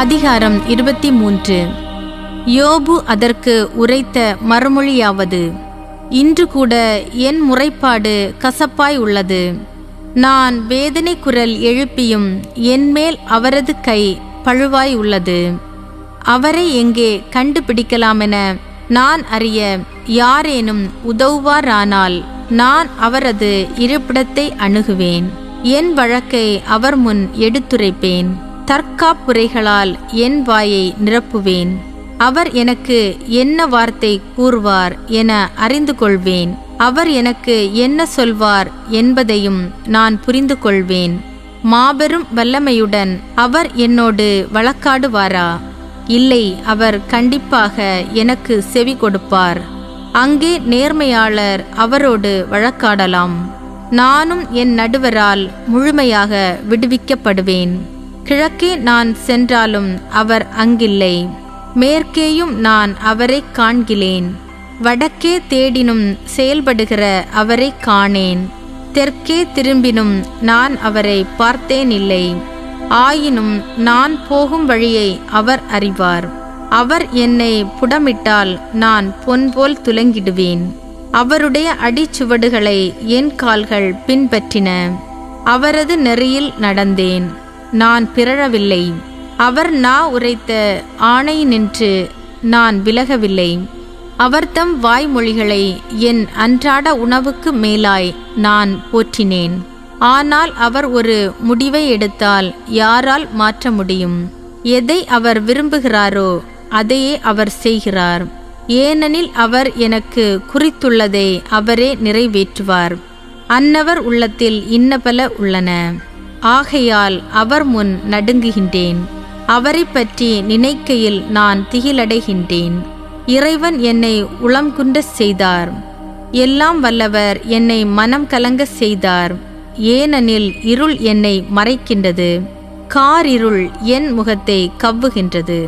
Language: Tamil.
அதிகாரம் 23. யோபு அதற்கு உரைத்த மறுமொழியாவது: இன்று கூட என் முறைப்பாடு கசப்பாய் உள்ளது. நான் வேதனை குரல் எழுப்பியும் என்மேல் அவரது கை பழுவாய் உள்ளது. அவரை எங்கே கண்டுபிடிக்கலாமென நான் அறிய யாரேனும் உதவுவாரானால் நான் அவரது இருப்பிடத்தை அணுகுவேன். என் வழக்கை அவர் முன் எடுத்துரைப்பேன். தற்காப்புரைகளால் என் வாயை நிரப்புவேன். அவர் எனக்கு என்ன வார்த்தை கூறுவார் என அறிந்து கொள்வேன். அவர் எனக்கு என்ன சொல்வார் என்பதையும் நான் புரிந்து கொள்வேன். மாபெரும் வல்லமையுடன் அவர் என்னோடு வழக்காடுவாரா? இல்லை, அவர் கண்டிப்பாக எனக்கு செவி கொடுப்பார். அங்கே நேர்மையாளர் அவரோடு வழக்காடலாம். நானும் என் நடுவரால் முழுமையாக விடுவிக்கப்படுவேன். கிழக்கே நான் சென்றாலும் அவர் அங்கில்லை. மேற்கேயும் நான் அவரை காண்கிலேன். வடக்கே தேடினும் செயல்படுகிற அவரை காணேன். தெற்கே திரும்பினும் நான் அவரை பார்த்தேனில்லை. ஆயினும் நான் போகும் வழியை அவர் அறிவார். அவர் என்னை புடமிட்டால் நான் பொன் போல் துலங்கிடுவேன். அவருடைய அடிச்சுவடுகளை என் கால்கள் பின்பற்றின. அவரது நெறியில் நடந்தேன், நான் பிறழவில்லை. அவர் உரைத்த ஆணை நின்று நான் விலகவில்லை. அவர் தம் வாய்மொழிகளை என் அன்றாட உணவுக்கு மேலாய் நான் போற்றினேன். ஆனால் அவர் ஒரு முடிவை எடுத்தால் யாரால் மாற்ற முடியும்? எதை அவர் விரும்புகிறாரோ அதையே அவர் செய்கிறார். ஏனெனில் அவர் எனக்கு குறித்துள்ளதை அவரே நிறைவேற்றுவார். அன்னவர் உள்ளத்தில் இன்னபல உள்ளன. ஆகையால் அவர் முன் நடுங்குகின்றேன். அவரை பற்றி நினைக்கையில் நான் திகிலடைகின்றேன். இறைவன் என்னை உளம்குன்ற செய்தார். எல்லாம் வல்லவர் என்னை மனம் கலங்க செய்தார். ஏனெனில் இருள் என்னை மறைக்கின்றது. காரிருள் என் முகத்தை கவ்வுகின்றது.